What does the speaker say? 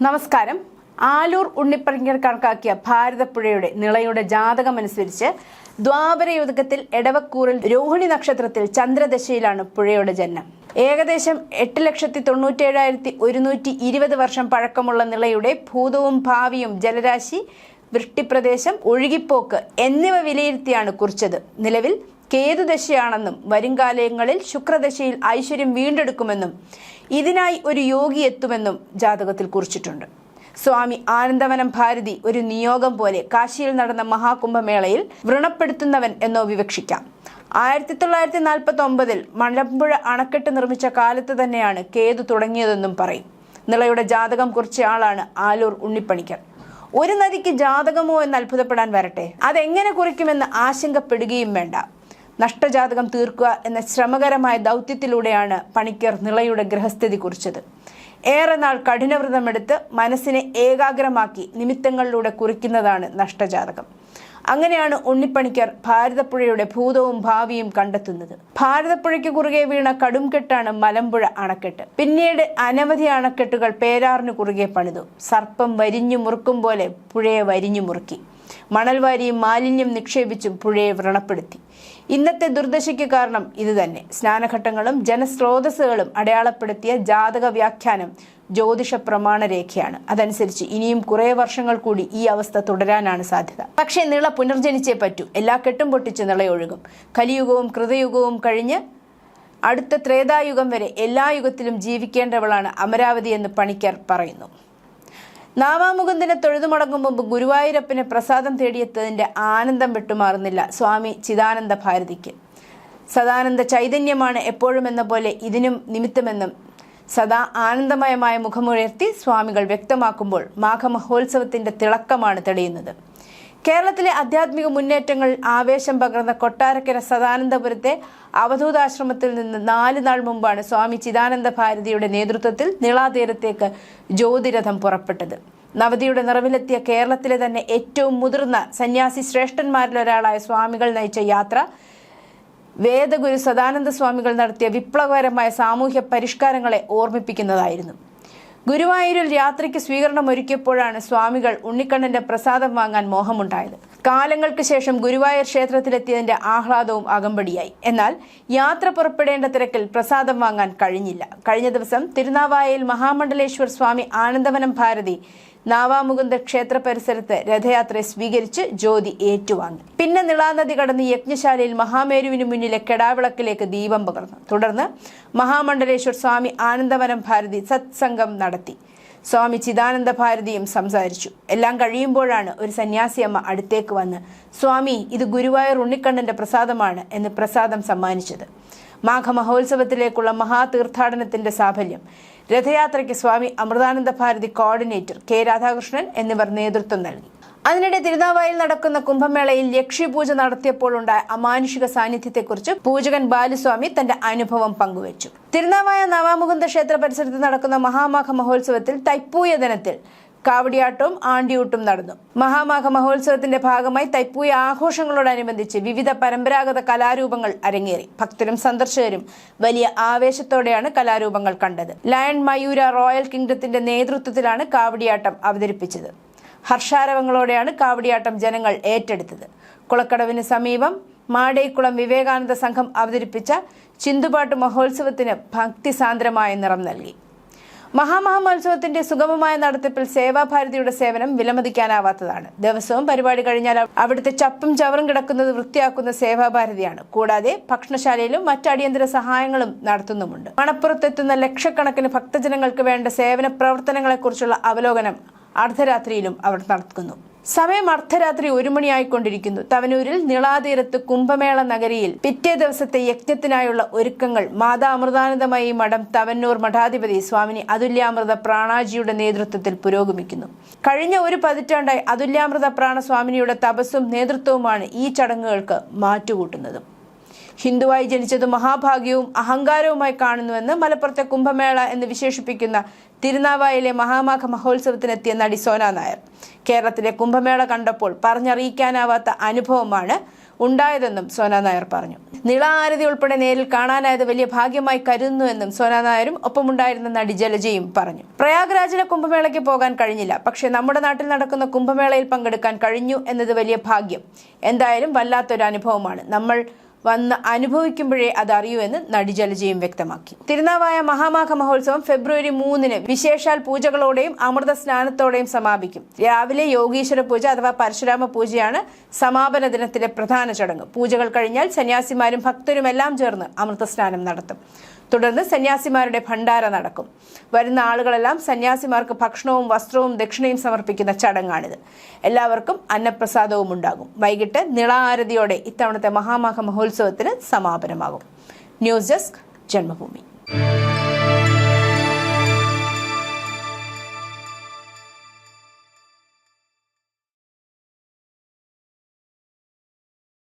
നമസ്കാരം. ആലൂർ ഉണ്ണിപ്പണിക്കർ കണക്കാക്കിയ ഭാരതപ്പുഴയുടെ നിളയുടെ ജാതകമനുസരിച്ച് ദ്വാപരയുഗത്തിൽ എടവക്കൂറിൽ രോഹിണി നക്ഷത്രത്തിൽ ചന്ദ്രദശയിലാണ് പുഴയുടെ ജനനം. ഏകദേശം 8,97,120 വർഷം പഴക്കമുള്ള നിളയുടെ ഭൂതവും ഭാവിയും ജലരാശി, വൃഷ്ടിപ്രദേശം, ഒഴുകിപ്പോക്ക് എന്നിവ വിലയിരുത്തിയാണ് കുറിച്ചത്. നിലവിൽ കേതുദശയാണെന്നും വരുംകാലങ്ങളിൽ ശുക്രദശയിൽ ഐശ്വര്യം വീണ്ടെടുക്കുമെന്നും ഇതിനായി ഒരു യോഗി എത്തുമെന്നും ജാതകത്തിൽ കുറിച്ചിട്ടുണ്ട്. സ്വാമി ആനന്ദവനം ഭാരതി ഒരു നിയോഗം പോലെ കാശിയിൽ നടന്ന മഹാകുംഭമേളയിൽ വ്രണപ്പെടുത്തുന്നവൻ എന്നോ വിവക്ഷിക്കാം. 1949 മലമ്പുഴ അണക്കെട്ട് നിർമ്മിച്ച കാലത്ത് തന്നെയാണ് കേതു തുടങ്ങിയതെന്നും പറയും. നിളയുടെ ജാതകം കുറിച്ച ആളാണ് ആലൂർ ഉണ്ണിപ്പണിക്കർ. ഒരു നദിക്ക് ജാതകമോ എന്ന് അത്ഭുതപ്പെടാൻ വരട്ടെ, അതെങ്ങനെ കുറിക്കുമെന്ന് ആശങ്കപ്പെടുകയും വേണ്ട. നഷ്ടജാതകം തീർക്കുക എന്ന ശ്രമകരമായ ദൗത്യത്തിലൂടെയാണ് പണിക്കർ നിളയുടെ ഗ്രഹസ്ഥിതി കുറിച്ചത്. ഏറെ നാൾ കഠിനവ്രതമെടുത്ത് മനസ്സിനെ ഏകാഗ്രമാക്കി നിമിത്തങ്ങളിലൂടെ കുറിക്കുന്നതാണ് നഷ്ടജാതകം. അങ്ങനെയാണ് ഉണ്ണിപ്പണിക്കർ ഭാരതപ്പുഴയുടെ ഭൂതവും ഭാവിയും കണ്ടെത്തുന്നത്. ഭാരതപ്പുഴയ്ക്ക് കുറുകെ വീണ കടുംകെട്ടാണ് മലമ്പുഴ അണക്കെട്ട്. പിന്നീട് അനവധി അണക്കെട്ടുകൾ പേരാറിന് കുറുകെ പണിതു. സർപ്പം വരിഞ്ഞു മുറുക്കും പോലെ പുഴയെ വരിഞ്ഞു മുറുക്കി. മണൽ വാരിയും മാലിന്യം നിക്ഷേപിച്ചും പുഴയെ വ്രണപ്പെടുത്തി. ഇന്നത്തെ ദുർദശയ്ക്ക് കാരണം ഇതുതന്നെ. സ്നാനഘട്ടങ്ങളും ജനസ്രോതസ്സുകളും അടയാളപ്പെടുത്തിയ ജാതക വ്യാഖ്യാനം ജ്യോതിഷ പ്രമാണരേഖയാണ്. അതനുസരിച്ച് ഇനിയും കുറെ വർഷങ്ങൾ കൂടി ഈ അവസ്ഥ തുടരാനാണ് സാധ്യത. പക്ഷേ നിള പുനർജനിച്ചേ പറ്റൂ. എല്ലാ കെട്ടും പൊട്ടിച്ച് നിളയൊഴുകും. കലിയുഗവും കൃതയുഗവും കഴിഞ്ഞ് അടുത്ത ത്രേതായുഗം വരെ എല്ലാ യുഗത്തിലും ജീവിക്കേണ്ടവളാണ് അമരാവതി എന്ന് പണിക്കർ പറയുന്നു. നാവാമുകുന്ദനെ തൊഴുതുമുടങ്ങും മുമ്പ് ഗുരുവായൂരപ്പന് പ്രസാദം തേടിയെത്തതിന്റെ ആനന്ദം വിട്ടുമാറുന്നില്ല സ്വാമി ചിദാനന്ദ ഭാരതിക്ക്. സദാനന്ദ ചൈതന്യമാണ് എപ്പോഴും എന്ന പോലെ ഇതിനും നിമിത്തമെന്നും സദാ ആനന്ദമയമായ മുഖമുയർത്തി സ്വാമികൾ വ്യക്തമാക്കുമ്പോൾ മാഘമഹോത്സവത്തിന്റെ തിളക്കമാണ് തെളിയുന്നത്. കേരളത്തിലെ ആധ്യാത്മിക മുന്നേറ്റങ്ങൾ ആവേശം പകർന്ന കൊട്ടാരക്കര സദാനന്ദപുരത്തെ അവധൂതാശ്രമത്തിൽ നിന്ന് 4 നാൾ മുമ്പാണ് സ്വാമി ചിദാനന്ദ ഭാരതിയുടെ നേതൃത്വത്തിൽ നിളാതീരത്തേക്ക് ജ്യോതിരഥം പുറപ്പെട്ടത്. നവതിയുടെ നിറവിലെത്തിയ കേരളത്തിലെ തന്നെ ഏറ്റവും മുതിർന്ന സന്യാസി ശ്രേഷ്ഠന്മാരിലൊരാളായ സ്വാമികൾ നയിച്ച യാത്ര വേദഗുരു സദാനന്ദ സ്വാമികൾ നടത്തിയ വിപ്ലവകരമായ സാമൂഹ്യ പരിഷ്കാരങ്ങളെ ഓർമ്മിപ്പിക്കുന്നതായിരുന്നു. ഗുരുവായൂരിൽ യാത്രയ്ക്ക് സ്വീകരണം ഒരുക്കിയപ്പോഴാണ് സ്വാമികൾ ഉണ്ണിക്കണ്ണന്റെ പ്രസാദം വാങ്ങാൻ മോഹമുണ്ടായത്. കാലങ്ങൾക്ക് ശേഷം ഗുരുവായൂർ ക്ഷേത്രത്തിലെത്തിയതിന്റെ ആഹ്ലാദവും അകമ്പടിയായി. എന്നാൽ യാത്ര പുറപ്പെടേണ്ട തിരക്കിൽ പ്രസാദം വാങ്ങാൻ കഴിഞ്ഞില്ല. കഴിഞ്ഞ ദിവസം തിരുനാവായയിൽ മഹാമണ്ഡലേശ്വർ സ്വാമി ആനന്ദവനം ഭാരതി നാവാമുകുന്ദ ക്ഷേത്ര പരിസരത്ത് രഥയാത്രയെ സ്വീകരിച്ച് ജ്യോതി ഏറ്റുവാങ്ങി. പിന്നെ നിളാനദി കടന്ന് യജ്ഞശാലയിൽ മഹാമേരുവിന് മുന്നിലെ കെടാവിളക്കിലേക്ക് ദീപം പകർന്നു. തുടർന്ന് മഹാമണ്ഡലേശ്വർ സ്വാമി ആനന്ദവനം ഭാരതി സത്സംഗം നടത്തി. സ്വാമി ചിദാനന്ദ ഭാരതിയും സംസാരിച്ചു. എല്ലാം കഴിയുമ്പോഴാണ് ഒരു സന്യാസിയമ്മ അടുത്തേക്ക് വന്ന് സ്വാമി, ഇത് ഗുരുവായൂർ ഉണ്ണിക്കണ്ണന്റെ പ്രസാദമാണ് എന്ന് പ്രസാദം സമ്മാനിച്ചത്. മാഘമഹോത്സവത്തിലേക്കുള്ള മഹാതീർത്ഥാടനത്തിന്റെ സാഫല്യം രഥയാത്രയ്ക്ക് സ്വാമി അമൃതാനന്ദ ഭാരതി കോർഡിനേറ്റർ കെ രാധാകൃഷ്ണൻ എന്നിവർ നേതൃത്വം നൽകി. അതിനിടെ തിരുനാവായിൽ നടക്കുന്ന കുംഭമേളയിൽ ലക്ഷ്യപൂജ നടത്തിയപ്പോൾ ഉണ്ടായ അമാനുഷിക സാന്നിധ്യത്തെക്കുറിച്ച് പൂജകൻ ബാലുസ്വാമി തന്റെ അനുഭവം പങ്കുവച്ചു. തിരുനാവായ നവാമുകുന്ദ ക്ഷേത്ര പരിസരത്ത് നടക്കുന്ന മഹാമാഘ മഹോത്സവത്തിൽ തൈപ്പൂയ ദിനത്തിൽ കാവടിയാട്ടവും ആണ്ടിയൂട്ടും നടന്നു. മഹാമാഘ മഹോത്സവത്തിന്റെ ഭാഗമായി തൈപ്പൂയ ആഘോഷങ്ങളോടനുബന്ധിച്ച് വിവിധ പരമ്പരാഗത കലാരൂപങ്ങൾ അരങ്ങേറി. ഭക്തരും സന്ദർശകരും വലിയ ആവേശത്തോടെയാണ് കലാരൂപങ്ങൾ കണ്ടത്. ലയൺ മയൂര റോയൽ കിങ്ഡത്തിന്റെ നേതൃത്വത്തിലാണ് കാവടിയാട്ടം അവതരിപ്പിച്ചത്. ഹർഷാരവങ്ങളോടെയാണ് കാവടിയാട്ടം ജനങ്ങൾ ഏറ്റെടുത്തത്. കുളക്കടവിന് സമീപം മാടേക്കുളം വിവേകാനന്ദ സംഘം അവതരിപ്പിച്ച ചിന്തുപാട്ട് മഹോത്സവത്തിന് ഭക്തിസാന്ദ്രമായ നിറം നൽകി. മഹാമഹോത്സവത്തിന്റെ സുഗമമായ നടത്തിപ്പിൽ സേവാഭാരതിയുടെ സേവനം വിലമതിക്കാനാവാത്തതാണ്. ദിവസവും പരിപാടി കഴിഞ്ഞാൽ അവിടുത്തെ ചപ്പും ചവറും കിടക്കുന്നത് വൃത്തിയാക്കുന്ന സേവാഭാരതിയാണ്. കൂടാതെ ഭക്ഷണശാലയിലും മറ്റ് അടിയന്തര സഹായങ്ങളും നടത്തുന്നുമുണ്ട്. മണപ്പുറത്തെത്തുന്ന ലക്ഷക്കണക്കിന് ഭക്തജനങ്ങൾക്ക് വേണ്ട സേവന പ്രവർത്തനങ്ങളെക്കുറിച്ചുള്ള അവലോകനം അർദ്ധരാത്രിയിലും അവർ നടത്തുന്നു. സമയം അർദ്ധരാത്രി 1 മണിയായിക്കൊണ്ടിരിക്കുന്നു. തവനൂരിൽ നിളാതീരത്ത് കുംഭമേള നഗരിയിൽ പിറ്റേ ദിവസത്തെ യജ്ഞത്തിനായുള്ള ഒരുക്കങ്ങൾ മാതാ അമൃതാനന്ദമയി മഠം തവന്നൂർ മഠാധിപതി സ്വാമിനി അതുല്യാമൃത പ്രാണാജിയുടെ നേതൃത്വത്തിൽ പുരോഗമിക്കുന്നു. കഴിഞ്ഞ 1 പതിറ്റാണ്ടായി അതുല്യാമൃത പ്രാണ സ്വാമിനിയുടെ തപസ്സും നേതൃത്വവുമാണ് ഈ ചടങ്ങുകൾക്ക് മാറ്റുകൂട്ടുന്നത്. ഹിന്ദുവായി ജനിച്ചത് മഹാഭാഗ്യവും അഹങ്കാരവുമായി കാണുന്നുവെന്ന് മലപ്പുറത്തെ കുംഭമേള എന്ന് വിശേഷിപ്പിക്കുന്ന തിരുനാവായിലെ മഹാമാഘ മഹോത്സവത്തിനെത്തിയ നടി സോന നായർ. കേരളത്തിലെ കുംഭമേള കണ്ടപ്പോൾ പറഞ്ഞറിയിക്കാനാവാത്ത അനുഭവമാണ് ഉണ്ടായതെന്നും സോന നായർ പറഞ്ഞു. നിള ആരതി ഉൾപ്പെടെ നേരിൽ കാണാനായത് വലിയ ഭാഗ്യമായി കരുതുന്നുവെന്നും സോന നായരും ഒപ്പമുണ്ടായിരുന്ന നടി ജലജയും പറഞ്ഞു. പ്രയാഗ്രാജിലെ കുംഭമേളയ്ക്ക് പോകാൻ കഴിഞ്ഞില്ല, പക്ഷേ നമ്മുടെ നാട്ടിൽ നടക്കുന്ന കുംഭമേളയിൽ പങ്കെടുക്കാൻ കഴിഞ്ഞു എന്നത് വലിയ ഭാഗ്യം. എന്തായാലും വല്ലാത്തൊരു അനുഭവമാണ്. നമ്മൾ വന്ന് അനുഭവിക്കുമ്പോഴേ അതറിയൂ എന്ന് നടി ജലജയും വ്യക്തമാക്കി. തിരുനാവായ മഹാമാഘ മഹോത്സവം ഫെബ്രുവരി 3 വിശേഷാൽ പൂജകളോടെയും അമൃത സ്നാനത്തോടെയും സമാപിക്കും. രാവിലെ യോഗീശ്വര പൂജ അഥവാ പരശുരാമ പൂജയാണ് സമാപന ദിനത്തിലെ പ്രധാന ചടങ്ങ്. പൂജകൾ കഴിഞ്ഞാൽ സന്യാസിമാരും ഭക്തരുമെല്ലാം ചേർന്ന് അമൃത സ്നാനം നടത്തും. തുടർന്ന് സന്യാസിമാരുടെ ഭണ്ഡാര നടക്കും. വരുന്ന ആളുകളെല്ലാം സന്യാസിമാർക്ക് ഭക്ഷണവും വസ്ത്രവും ദക്ഷിണയും സമർപ്പിക്കുന്ന ചടങ്ങാണിത്. എല്ലാവർക്കും അന്നപ്രസാദവും ഉണ്ടാകും. വൈകിട്ട് നിള ആരതിയോടെ ഇത്തവണത്തെ മഹാമാഘ മഹോത്സവത്തിന് സമാപനമാകും. News desk Janmabhumi.